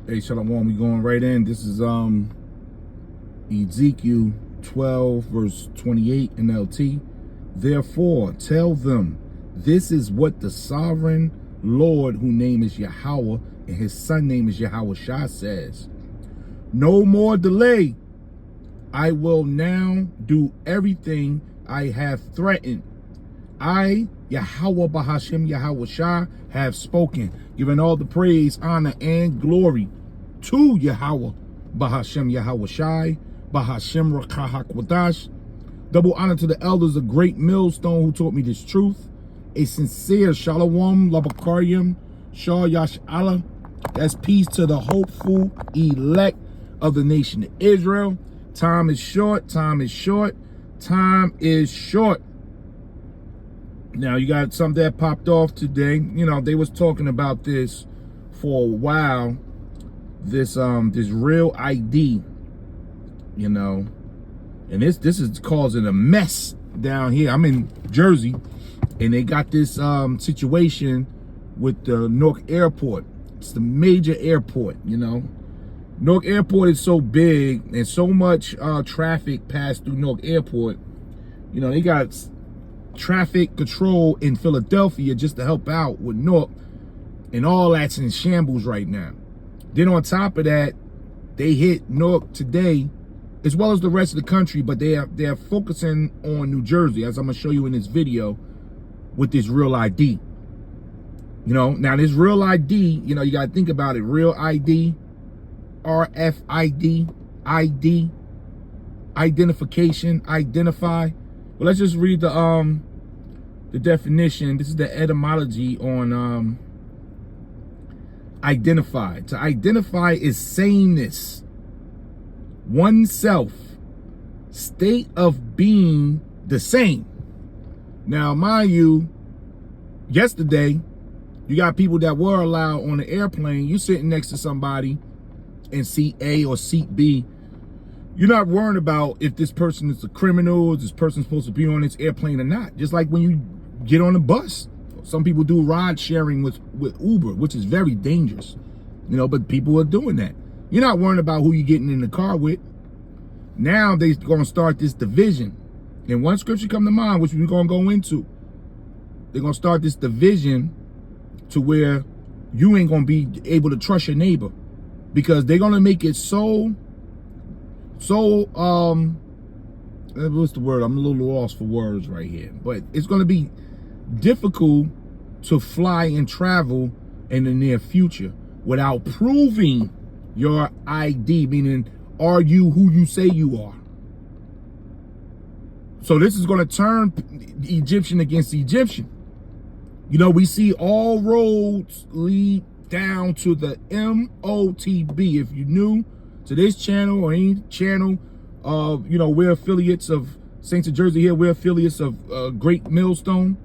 Hey, Shalom, we going right in. This is Ezekiel 12 verse 28 NLT. Therefore, tell them, this is what the sovereign Lord, whose name is Yahweh, and his son name is Yahweh Shah, says. No more delay. I will now do everything I have threatened. I, Yahweh Bahashem Yahweh Shah, have spoken, giving all the praise, honor, and glory to Yahweh Bahashem Yahweh Shai, Bahashem Rakahak Wadash. Double honor to the elders of Great Millstone who taught me this truth. A sincere Shalom, Labakaryim, Shah Yash Allah. That's peace to the hopeful elect of the nation of Israel. Time is short, time is short, time is short. Now, you got something that popped off today. You know, they was talking about this for a while. This real ID, you know, and this is causing a mess down here. I'm in Jersey, and they got this situation with the Newark Airport. It's the major airport, you know. Newark Airport is so big and so much traffic passed through Newark Airport. You know, they got traffic control in Philadelphia just to help out with Newark, and all that's in shambles right now. Then on top of that, they hit Newark today, as well as the rest of the country, but they're focusing on New Jersey, as I'm gonna show you in this video, with this real ID. You know, now this real ID, you know, you gotta think about it. Real ID, RFID, ID, identification, identify. Well, let's just read the definition. This is the etymology on identify. To identify is sameness, oneself, state of being the same. Now, mind you, yesterday, you got people that were allowed on the airplane. You sitting next to somebody in seat A or seat B. You're not worrying about if this person is a criminal, is this person supposed to be on this airplane or not. Just like when you get on a bus. Some people do ride sharing with Uber, which is very dangerous, you know, but people are doing that. You're not worrying about who you're getting in the car with. Now they're going to start this division. And one scripture come to mind, which we're going to go into. They're going to start this division to where you ain't going to be able to trust your neighbor, because they're going to make it so what's the word? I'm a little lost for words right here, but it's going to be difficult to fly and travel in the near future without proving your ID, meaning, are you who you say you are? So this is going to turn Egyptian against Egyptian. You know, we see all roads lead down to the MOTB. If you're new to this channel or any channel, you know, we're affiliates of Saints of Jersey here. We're affiliates of Great Millstone.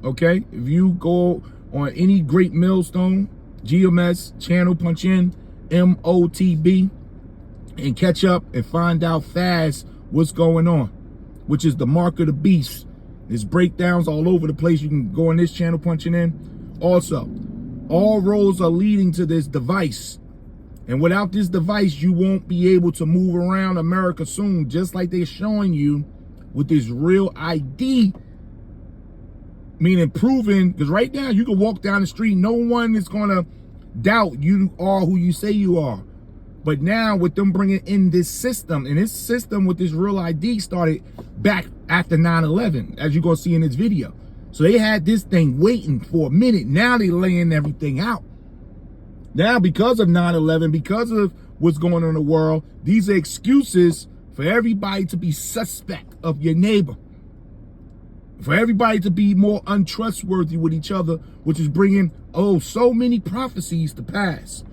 Okay, if you go on any Great Millstone GMS channel, punch in MOTB and catch up and find out fast what's going on, which is the mark of the beast. There's breakdowns all over the place. You can go on this channel punching in. Also, all roads are leading to this device. And without this device, you won't be able to move around America soon, just like they're showing you with this real ID. Meaning proven, because right now you can walk down the street, no one is going to doubt you are who you say you are. But now with them bringing in this system, and this system with this real ID started back after 9/11, as you're going to see in this video. So they had this thing waiting for a minute. Now they're laying everything out. Now, because of 9/11, because of what's going on in the world, these are excuses for everybody to be suspect of your neighbor. For everybody to be more untrustworthy with each other, which is bringing, so many prophecies to pass.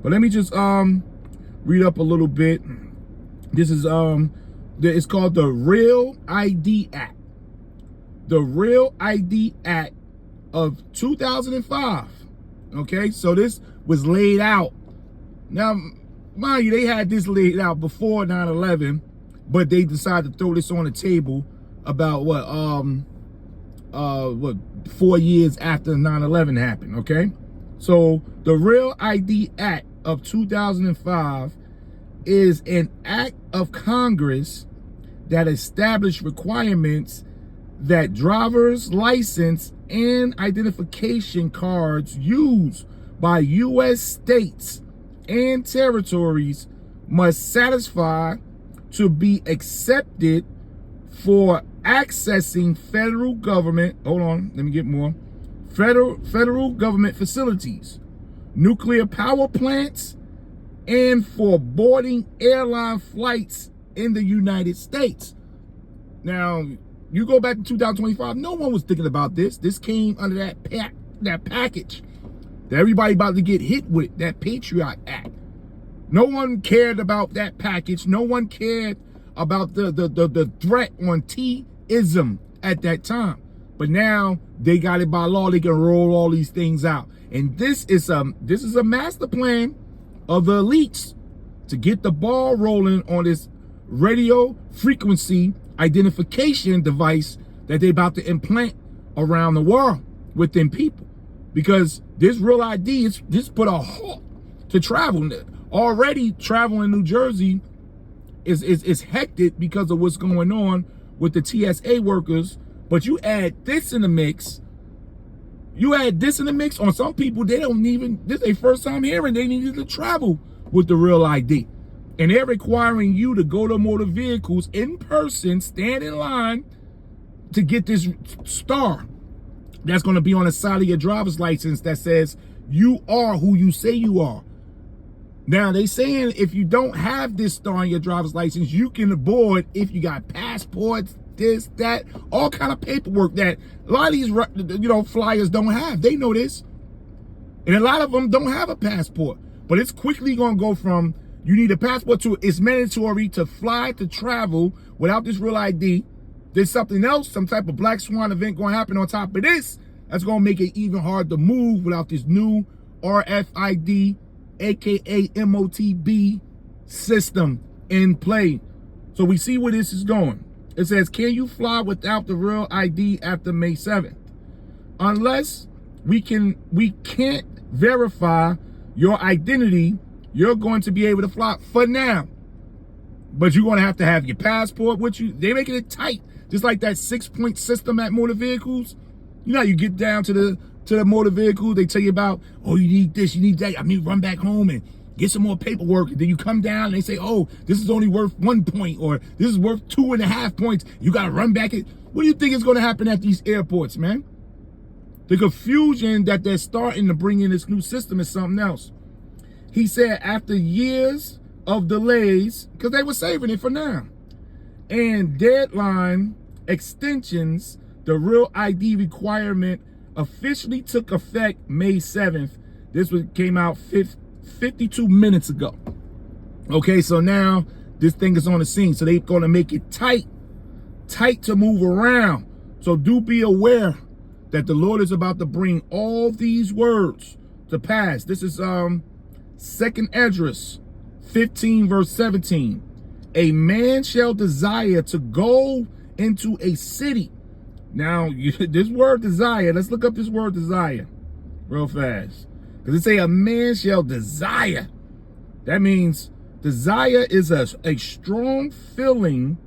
But let me just read up a little bit. This is it's called the Real ID Act. The Real ID Act of 2005. Okay, so this was laid out. Now, mind you, they had this laid out before 9/11, but they decided to throw this on the table about what 4 years after 9/11 happened. Okay, so the Real ID Act of 2005 is an act of Congress that established requirements that driver's license and identification cards used by U.S. states and territories must satisfy to be accepted for accessing federal government, hold on, let me get more, federal government facilities, nuclear power plants, and for boarding airline flights in the United States. Now, you go back to 2025, no one was thinking about this. This came under that package that everybody about to get hit with, that Patriot Act. No one cared about that package. No one cared about the threat on T-ism at that time. But now they got it by law. They can roll all these things out. And this is a master plan of the elites to get the ball rolling on this radio frequency identification device that they about to implant around the world within people. Because this real ID is just put a halt to travel. Already travel in New Jersey is hectic because of what's going on with the TSA workers. But you add this in the mix. On some people, they don't even, this is their first time hearing they needed to travel with the real ID. And they're requiring you to go to motor vehicles in person, stand in line to get this star that's going to be on the side of your driver's license that says you are who you say you are. Now, they saying if you don't have this star on your driver's license, you can board if you got passports, this, that, all kind of paperwork that a lot of these, flyers don't have. They know this. And a lot of them don't have a passport. But it's quickly going to go from you need a passport to it's mandatory to fly, to travel without this real ID. There's something else, some type of black swan event going to happen on top of this. That's going to make it even hard to move without this new RFID, aka MOTB system in play. So we see where this is going. It says, can you fly without the real ID after May 7th? Unless we can't verify your identity, you're going to be able to fly for now. But you're going to have your passport with you. They're making it tight. Just like that 6-point system at motor vehicles. You know, you get down to the motor vehicle, they tell you about, oh, you need this, you need that. I mean, run back home and get some more paperwork. And then you come down and they say, oh, this is only worth 1 point, or this is worth 2.5 points. You got to run back it. What do you think is going to happen at these airports, man? The confusion that they're starting to bring in this new system is something else. He said after years of delays, because they were saving it for now, and deadline extensions, the real ID requirement officially took effect May 7th. This came out 52 minutes ago. Okay, so now this thing is on the scene. So they're going to make it tight to move around. So do be aware that the Lord is about to bring all these words to pass. This is 2nd Esdras 15 verse 17. A man shall desire to go into a city. Now, this word desire, let's look up this word desire real fast. Because it say a man shall desire. That means desire is a strong feeling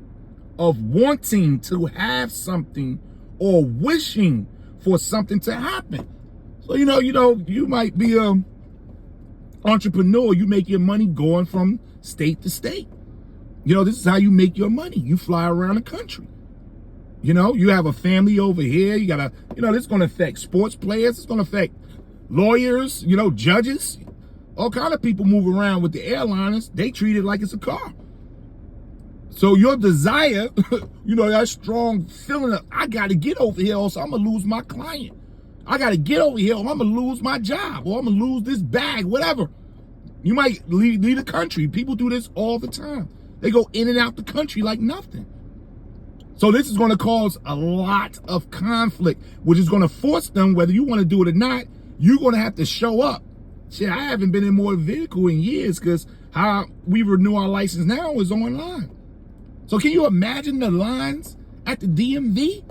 of wanting to have something or wishing for something to happen. So, you might be an entrepreneur. You make your money going from state to state. This is how you make your money. You fly around the country. You have a family over here. You got to, this is going to affect sports players. It's going to affect lawyers, judges. All kind of people move around with the airliners. They treat it like it's a car. So your desire, that strong feeling of, I got to get over here or else I'm going to lose my client. I got to get over here or I'm going to lose my job or I'm going to lose this bag, whatever. You might leave the country. People do this all the time. They go in and out the country like nothing. So this is going to cause a lot of conflict, which is going to force them, whether you want to do it or not, you're going to have to show up. Shit, I haven't been in motor vehicle in years because how we renew our license now is online. So can you imagine the lines at the DMV?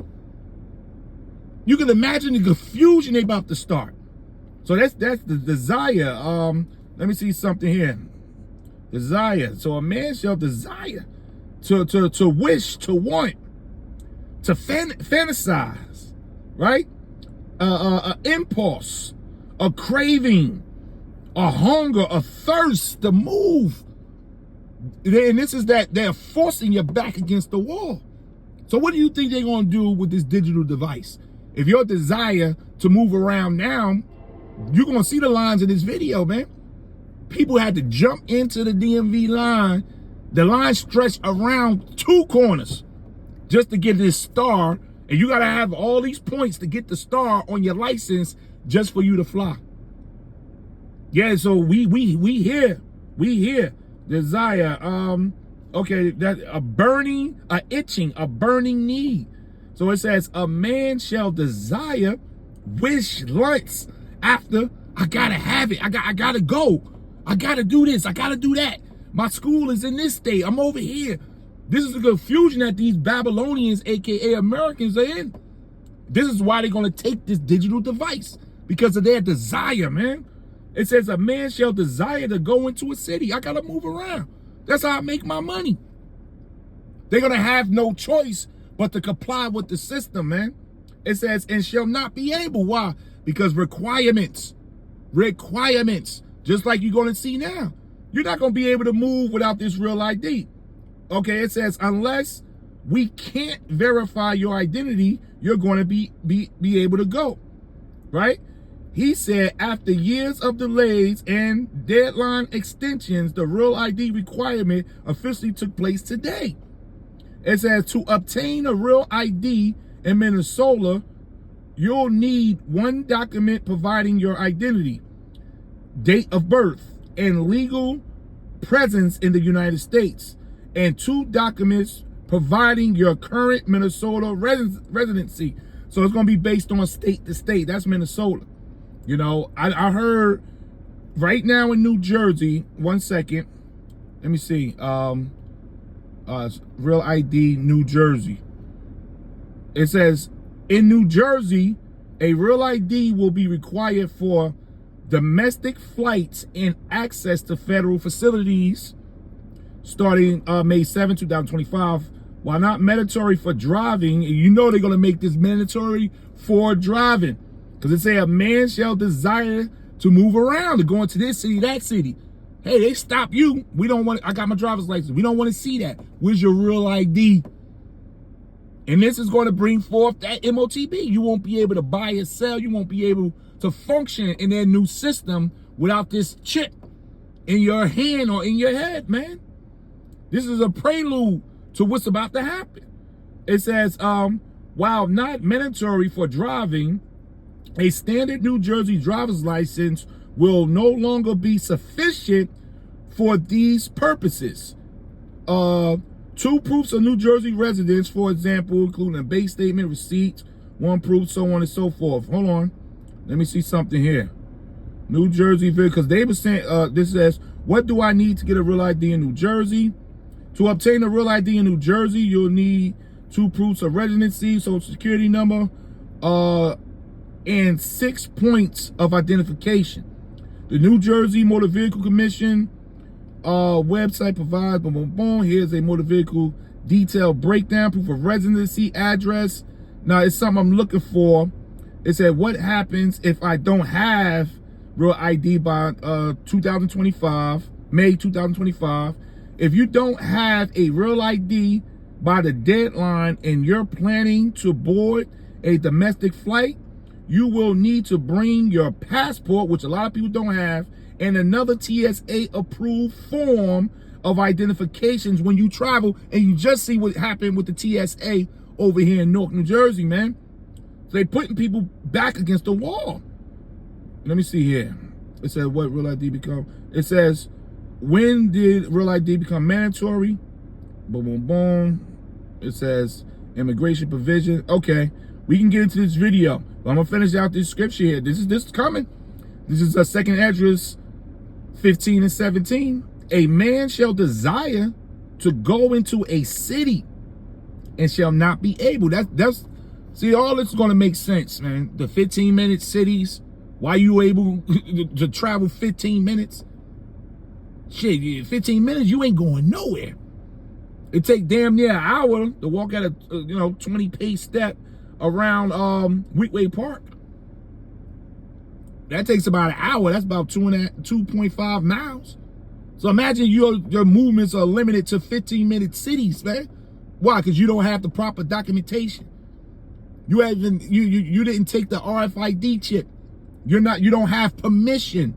You can imagine the confusion they about to start. So that's the desire. Let me see something here. Desire. So a man shall desire, to wish, to want, to fantasize, right? A impulse, a craving, a hunger, a thirst to move. And this is that they're forcing your back against the wall. So what do you think they're going to do with this digital device? If your desire to move around now, you're going to see the lines in this video, man. People had to jump into the DMV line. The line stretched around 2 corners just to get this star. And you got to have all these points to get the star on your license just for you to fly. Yeah, so we here. We here. Desire. Okay, that a itching, a burning need. So it says, a man shall desire, wish, lust after, I gotta have it. I gotta go. I gotta do this. I gotta do that. My school is in this state. I'm over here. This is the confusion that these Babylonians, aka Americans, are in. This is why they're gonna take this digital device, because of their desire, man. It says a man shall desire to go into a city. I gotta move around. That's how I make my money. They're gonna have no choice but to comply with the system, man. It says, and shall not be able. Why? Because requirements, just like you're gonna see now. You're not gonna be able to move without this real ID. Okay, it says, unless we can't verify your identity, you're gonna be able to go, right? He said, after years of delays and deadline extensions, the real ID requirement officially took place today. It says, to obtain a real ID in Minnesota, you'll need 1 document providing your identity, date of birth, and legal presence in the United States, and 2 documents providing your current Minnesota residency. So it's going to be based on state to state. That's Minnesota. You know, I heard right now in New Jersey, 1 second, let me see, real ID, New Jersey. It says, in New Jersey, a real ID will be required for domestic flights and access to federal facilities starting May 7, 2025, while not mandatory for driving. You know they're going to make this mandatory for driving, because it say a man shall desire to move around, to go into this city, that city. Hey, they stop you. We don't want, I got my driver's license. We don't want to see that. Where's your real ID? And this is going to bring forth that MOTB. You won't be able to buy or sell. You won't be able to function in their new system without this chip in your hand or in your head, man. This is a prelude to what's about to happen. It says, while not mandatory for driving, a standard New Jersey driver's license will no longer be sufficient for these purposes. 2 proofs of New Jersey residence, for example, including a bank statement, receipt, 1 proof, so on and so forth. Hold on. Let me see something here. New Jersey, because they were saying, this says, what do I need to get a real ID in New Jersey? To obtain a real ID in New Jersey, you'll need 2 proofs of residency, social security number, and 6 points of identification. The New Jersey Motor Vehicle Commission website provides, boom, boom, boom. Here's a motor vehicle detailed breakdown, proof of residency, address. Now, it's something I'm looking for. It said, what happens if I don't have real ID by 2025, May 2025? If you don't have a real ID by the deadline and you're planning to board a domestic flight, you will need to bring your passport, which a lot of people don't have, and another TSA approved form of identifications when you travel. And you just see what happened with the TSA over here in Newark, New Jersey, man. So they putting people back against the wall. Let me see here. It says, what real ID become? It says, when did real ID become mandatory? Boom, boom, boom. It says immigration provision. Okay, we can get into this video. But I'm gonna finish out this scripture here. This is coming. This is a 2 Esdras 15 and 17. A man shall desire to go into a city and shall not be able. That's see, all this is gonna make sense, man. The 15-minute cities. Why you able to travel 15 minutes? shit, 15 minutes, you ain't going nowhere. It take damn near an hour to walk at a 20 pace step around Wheatway Park. That takes about an hour. That's about 2.5 miles. So imagine your movements are limited to 15-minute cities, man. Why? Because you don't have the proper documentation. You didn't take the RFID chip. You don't have permission.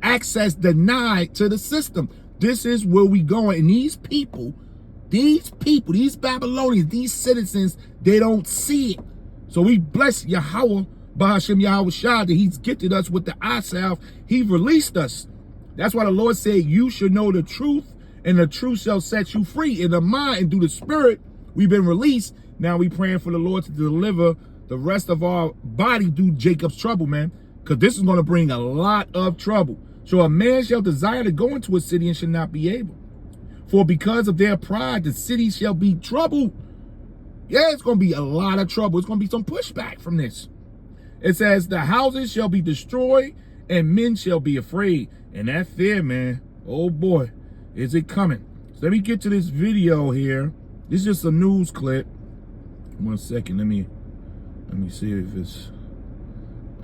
Access denied to the system. This is where we going. And these people, these Babylonians, these citizens, they don't see it. So we bless Yahweh, Bahashem Yahweh Shah, that he's gifted us with the eye salve. He released us. That's why the Lord said, you should know the truth, and the truth shall set you free. In the mind and through the spirit, we've been released. Now we praying for the Lord to deliver the rest of our body through Jacob's trouble, man. Because this is going to bring a lot of trouble. So a man shall desire to go into a city and shall not be able. For because of their pride, the city shall be troubled. Yeah, it's going to be a lot of trouble. It's going to be some pushback from this. It says, the houses shall be destroyed and men shall be afraid. And that fear, man, oh boy, is it coming. So let me get to this video here. This is just a news clip. 1 second, let me see if it's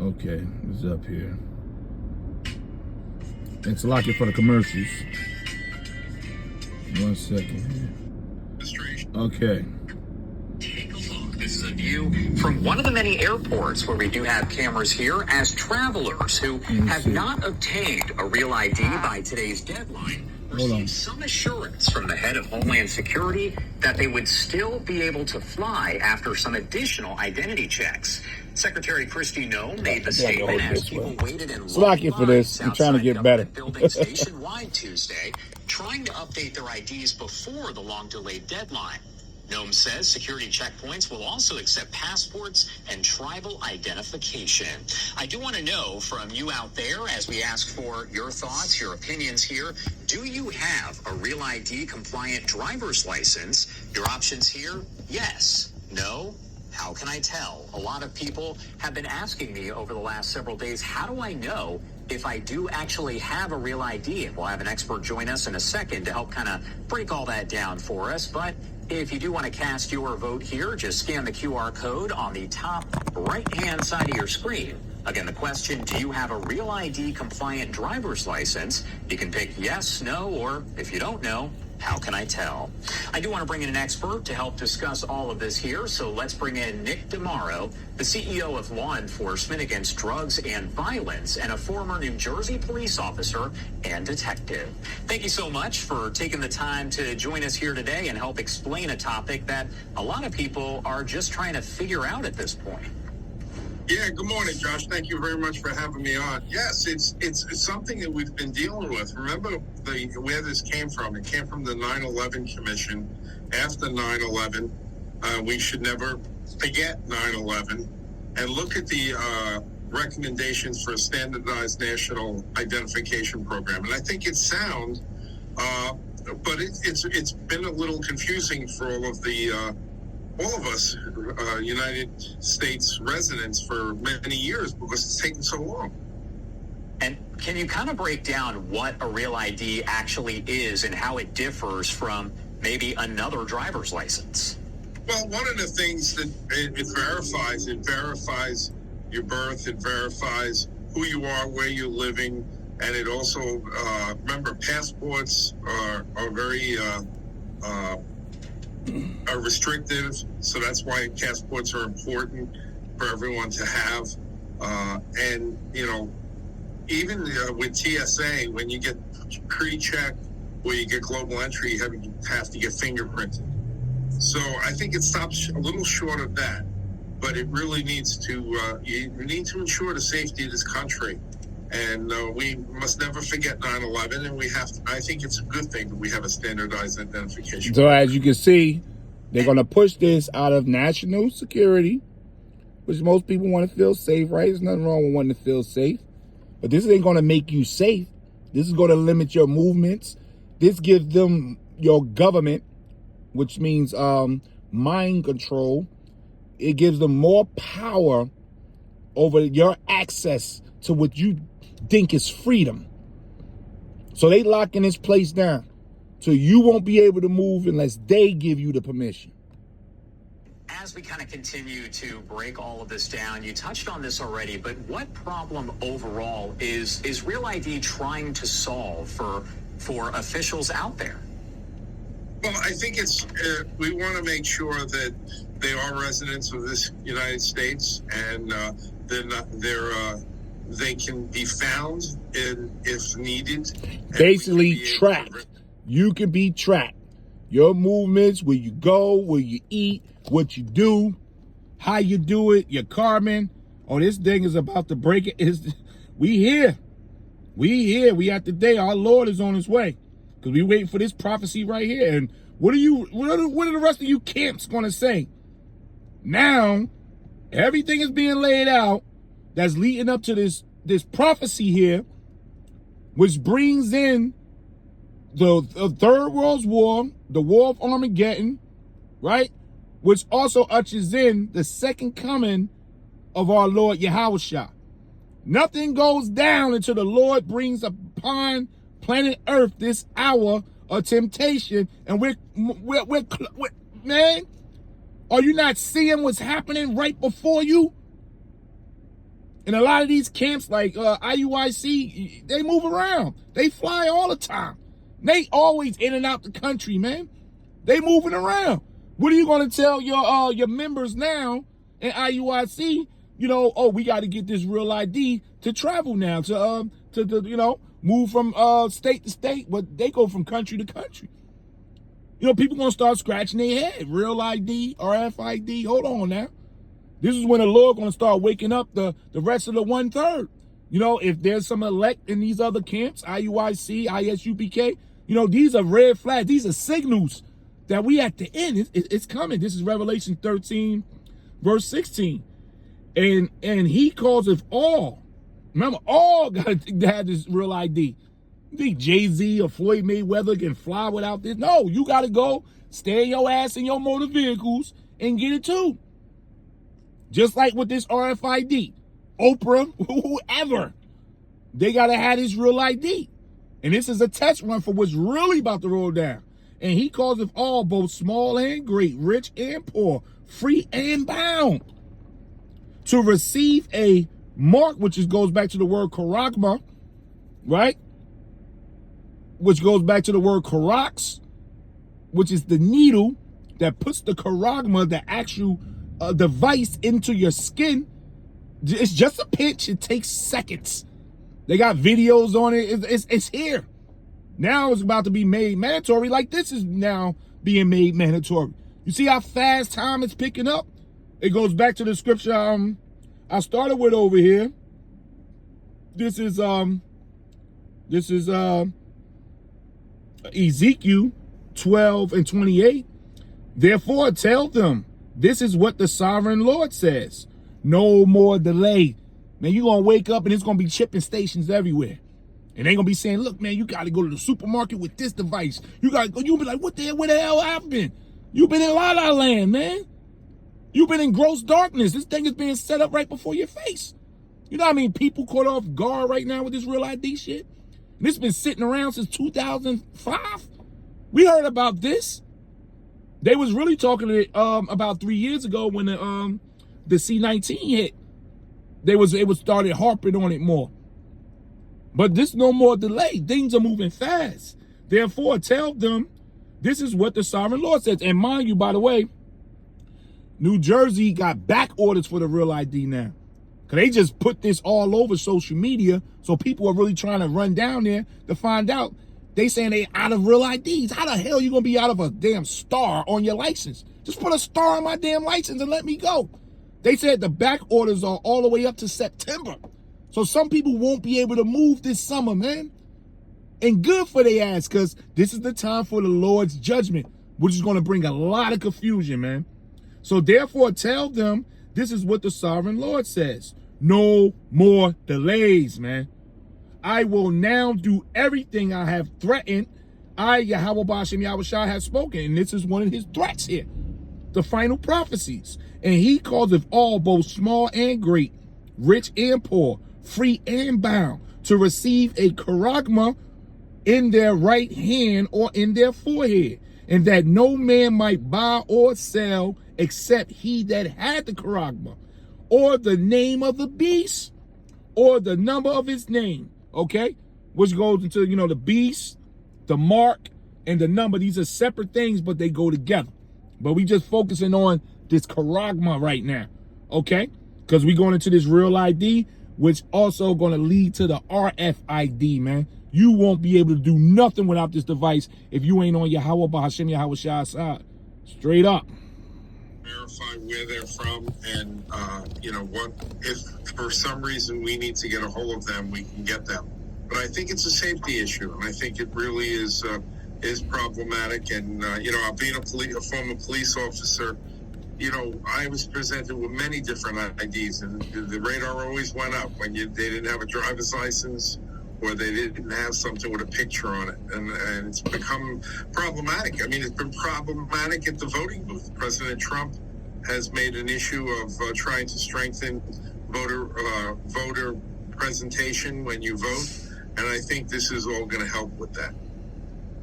okay. It's up here. It's lock it for the commercials. 1 second here. Okay. Take a look. This is a view from one of the many airports where we do have cameras here as travelers who have not obtained a real ID by today's deadline received some assurance from the head of Homeland Security that they would still be able to fly after some additional identity checks. Secretary Kristi Noem made the statement as people waited in long for this. I'm trying to get better. Buildings nationwide Tuesday, trying to update their IDs before the long-delayed deadline. Noem says security checkpoints will also accept passports and tribal identification. I do want to know from you out there, as we ask for your thoughts, your opinions here, do you have a Real ID compliant driver's license? Your options here, yes, no, how can I tell? A lot of people have been asking me over the last several days, how do I know if I do actually have a Real ID? We'll have an expert join us in a second to help kind of break all that down for us. But if you do want to cast your vote here, just scan the QR code on the top right-hand side of your screen. Again, the question, do you have a Real ID compliant driver's license? You can pick yes, no, or if you don't know, how can I tell? I do want to bring in an expert to help discuss all of this here, so let's bring in Nick DeMauro, the CEO of Law Enforcement Against Drugs and Violence and a former New Jersey police officer and detective. Thank you so much for taking the time to join us here today and help explain a topic that a lot of people are just trying to figure out at this point. Yeah, good morning, Josh. Thank you very much for having me on. Yes, it's something that we've been dealing with. Remember where this came from? It came from the 9/11 Commission. After 9/11, we should never forget 9/11 and look at the recommendations for a standardized national identification program. And I think it's sound, but it's been a little confusing for all of us United States residents for many years because it's taken so long. And can you kind of break down what a Real ID actually is and how it differs from maybe another driver's license? Well, one of the things that it verifies your birth, it verifies who you are, where you're living, and it also, remember, passports are very are restrictive, so that's why passports are important for everyone to have. And, even with TSA, when you get pre-check or you get global entry, you have to get fingerprinted. So I think it stops a little short of that, but it really needs to, you need to ensure the safety of this country. And we must never forget 9/11, and I think it's a good thing that we have a standardized identification. So as you can see, they're going to push this out of national security, which most people want to feel safe, right? There's nothing wrong with wanting to feel safe. But this ain't going to make you safe. This is going to limit your movements. This gives them your government, which means mind control. It gives them more power over your access to what you think is freedom. So they locking this place down. So you won't be able to move unless they give you the permission. As we kind of continue to break all of this down, you touched on this already, but what problem overall is Real ID trying to solve for officials out there? Well, I think it's we want to make sure that they are residents of this United States, and they can be found if needed. Basically tracked. You can be tracked. Your movements, where you go, where you eat, what you do, how you do it, your Carmen. Oh, this thing is about to break it. We here. We at the day. Our Lord is on his way. Because we waiting for this prophecy right here. And what are the rest of you camps gonna say? Now, everything is being laid out that's leading up to this prophecy here, which brings in the Third World War, the War of Armageddon, right? Which also ushers in the second coming of our Lord Yahushua. Nothing goes down until the Lord brings upon planet Earth this hour of temptation, and we're man, are you not seeing what's happening right before you? And a lot of these camps like IUIC, they move around. They fly all the time. They always in and out the country, man. They moving around. What are you going to tell your members now in IUIC? You know, oh, we got to get this Real ID to travel now, to you know, move from state to state, but they go from country to country. You know, people going to start scratching their head. Real ID, RFID, hold on now. This is when the Lord going to start waking up the rest of the 1/3. You know, if there's some elect in these other camps, IUIC, ISUPK, you know, these are red flags. These are signals that we at the end. It's coming. This is Revelation 13, verse 16. And he calls it all. Remember, all got to have this Real ID. You think Jay-Z or Floyd Mayweather can fly without this? No, you got to go stay your ass in your motor vehicles and get it too. Just like with this RFID. Oprah, whoever, they got to have this Real ID. And this is a test run for what's really about to roll down. And he calls it all, both small and great, rich and poor, free and bound, to receive a mark, which goes back to the word charagma, right? Which goes back to the word charax, which is the needle that puts the charagma, the actual device, into your skin. It's just a pinch. It takes seconds. They got videos on it. It's here. Now it's about to be made mandatory, like this is now being made mandatory. You see how fast time is picking up? It goes back to the scripture I started with over here. This is Ezekiel 12 and 28. Therefore tell them, this is what the sovereign Lord says. No more delay. Man, you're going to wake up and it's going to be chipping stations everywhere. And they going to be saying, look, man, you got to go to the supermarket with this device. You got to go. You'll be like, where the hell have been? You've been in La La Land, man. You've been in gross darkness. This thing is being set up right before your face. You know what I mean? People caught off guard right now with this Real ID shit. And it's been sitting around since 2005. We heard about this. They was really talking about 3 years ago when the C-19 hit. It was started harping on it more. But this no more delay. Things are moving fast. Therefore, tell them this is what the sovereign Lord says. And mind you, by the way, New Jersey got back orders for the Real ID now. Because they just put this all over social media. So people are really trying to run down there to find out. They saying they out of Real IDs. How the hell you going to be out of a damn star on your license? Just put a star on my damn license and let me go. They said the back orders are all the way up to September. So some people won't be able to move this summer, man. And good for their ass, because this is the time for the Lord's judgment, which is going to bring a lot of confusion, man. So therefore, tell them this is what the sovereign Lord says. No more delays, man. I will now do everything I have threatened. I, Yahweh Ba'ashem Yahushua, have spoken. And this is one of his threats here. The final prophecies. And he calls it all, both small and great, rich and poor, free and bound, to receive a charagma in their right hand or in their forehead, and that no man might buy or sell except he that had the charagma, or the name of the beast, or the number of his name. Okay? Which goes into, the beast, the mark, and the number. These are separate things, but they go together. But we just focusing on this charagma right now. Okay? Because we going into this real ID, which also going to lead to the RFID, man. You won't be able to do nothing without this device if you ain't on Yahweh Bahashem Yahweh Shah side. Straight up. Verify where they're from, and what if for some reason we need to get a hold of them, we can get them. But I think it's a safety issue, and I think it really is problematic. And being a former police officer, I was presented with many different IDs, and the radar always went up when they didn't have a driver's license or they didn't have something with a picture on it. And it's become problematic. I mean, it's been problematic at the voting booth. President Trump has made an issue of trying to strengthen voter presentation when you vote. And I think this is all going to help with that.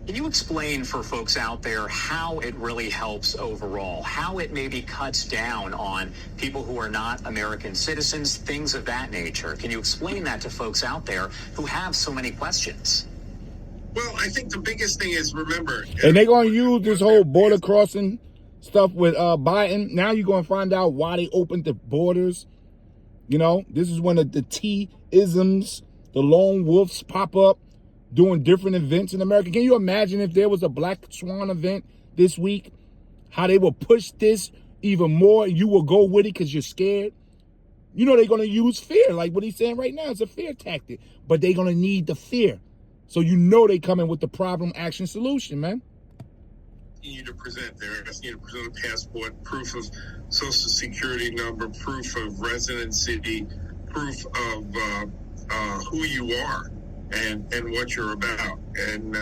Can you explain for folks out there how it really helps overall, how it maybe cuts down on people who are not American citizens, things of that nature? Can you explain that to folks out there who have so many questions? Well, I think the biggest thing is, remember... And they're going to use this whole border crossing stuff with Biden. Now you're going to find out why they opened the borders. This is when the T-isms, the lone wolves pop up, doing different events in America. Can you imagine if there was a Black Swan event this week? How they will push this even more. You will go with it because you're scared. They're going to use fear. Like what he's saying right now, it's a fear tactic. But they're going to need the fear. So they coming with the problem, action, solution, man. You need to present. They're asking you to present a passport, proof of social security number, proof of residency, proof of who you are. And what you're about. And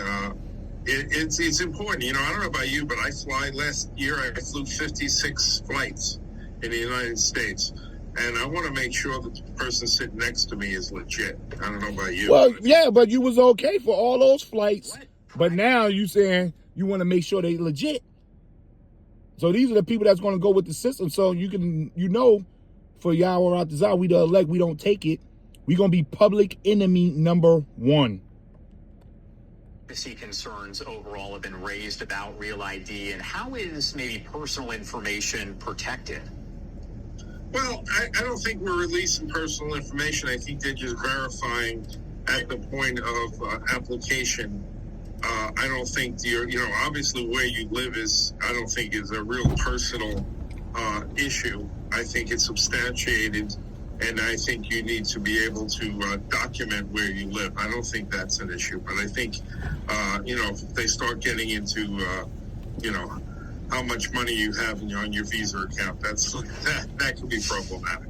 it's important. I don't know about you, but last year I flew 56 flights in the United States. And I want to make sure that the person sitting next to me is legit. I don't know about you. Well, yeah, but you was okay for all those flights. But now you saying you want to make sure they legit. So these are the people that's going to go with the system. So you can, for Yahweh Ratazah, we the elect, we don't take it. We're going to be public enemy number one. Privacy concerns overall have been raised about Real ID, and how is maybe personal information protected? Well, I don't think we're releasing personal information. I think they're just verifying at the point of application. I don't think obviously where you live I don't think is a real personal issue. I think it's substantiated. And I think you need to be able to document where you live. I don't think that's an issue. But I think, if they start getting into, how much money you have on your Visa account, that could be problematic.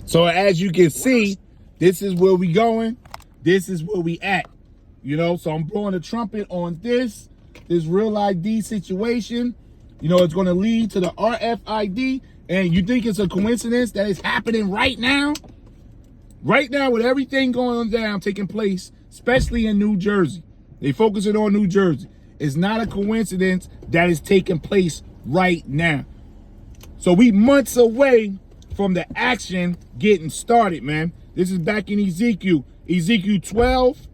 So as you can see, this is where we going. This is where we at. So I'm blowing a trumpet on this Real ID situation. It's going to lead to the RFID. And you think it's a coincidence that it's happening right now? Right now with everything going down, taking place, especially in New Jersey. They focusing on New Jersey. It's not a coincidence that it's taking place right now. So we months away from the action getting started, man. This is back in Ezekiel. Ezekiel 12.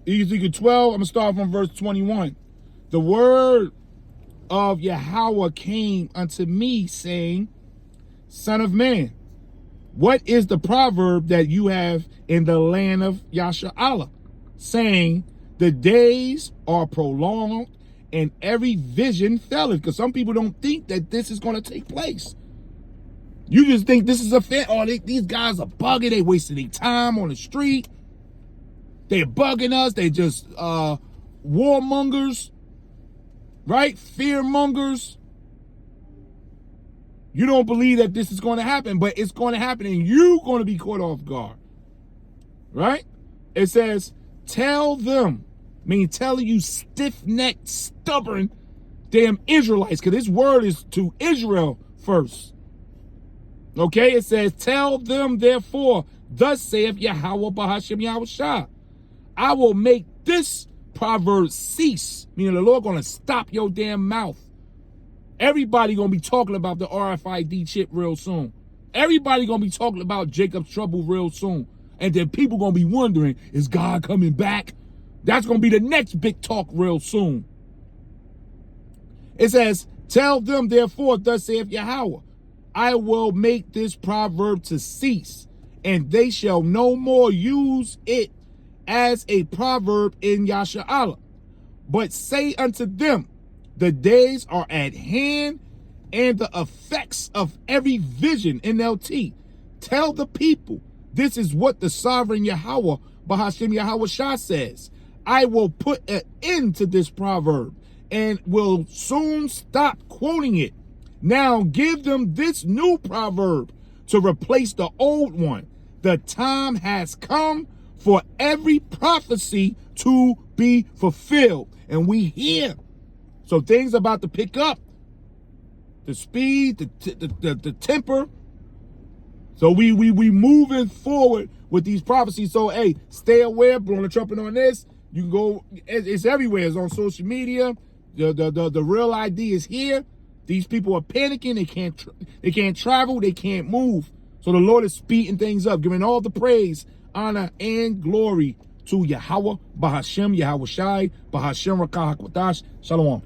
Ezekiel 12, I'm going to start from verse 21. The word of Yahweh came unto me, saying, Son of man, what is the proverb that you have in the land of Yasha'Allah, saying, the days are prolonged and every vision faileth? Because some people don't think that this is going to take place. You just think this is a fair. Oh, these guys are bugging. They wasting their time on the street. They're bugging us. They just warmongers. Right? Fear mongers. You don't believe that this is going to happen, but it's going to happen and you're going to be caught off guard. Right? It says, tell them, telling you stiff-necked, stubborn, damn Israelites, because this word is to Israel first. Okay? It says, tell them, therefore, thus saith Yahweh Bahashem Yahushua, I will make this proverb cease, meaning the Lord gonna stop your damn mouth. Everybody gonna be talking about the RFID chip real soon. Everybody gonna be talking about Jacob's trouble real soon. And then people gonna be wondering, is God coming back? That's gonna be the next big talk real soon. It says, tell them therefore, thus saith Yahweh, I will make this proverb to cease, and they shall no more use it as a proverb in Yasha'Allah. But say unto them, the days are at hand, and the effects of every vision, NLT. Tell the people, this is what the sovereign Yahweh, Bahashem Yahweh Shah says. I will put an end to this proverb and will soon stop quoting it. Now give them this new proverb to replace the old one. The time has come for every prophecy to be fulfilled. And we hear. So things about to pick up. The speed, the temper. So we moving forward with these prophecies. So hey, stay aware, blowing the trumpet on this. You can go, it's everywhere. It's on social media. The real ID is here. These people are panicking. They can't travel. They can't move. So the Lord is speeding things up, giving all the praise, honor, and glory to Yahweh, Bahashem, Yahweh Shai, Bahashem Rakah HaKodash. Shalom.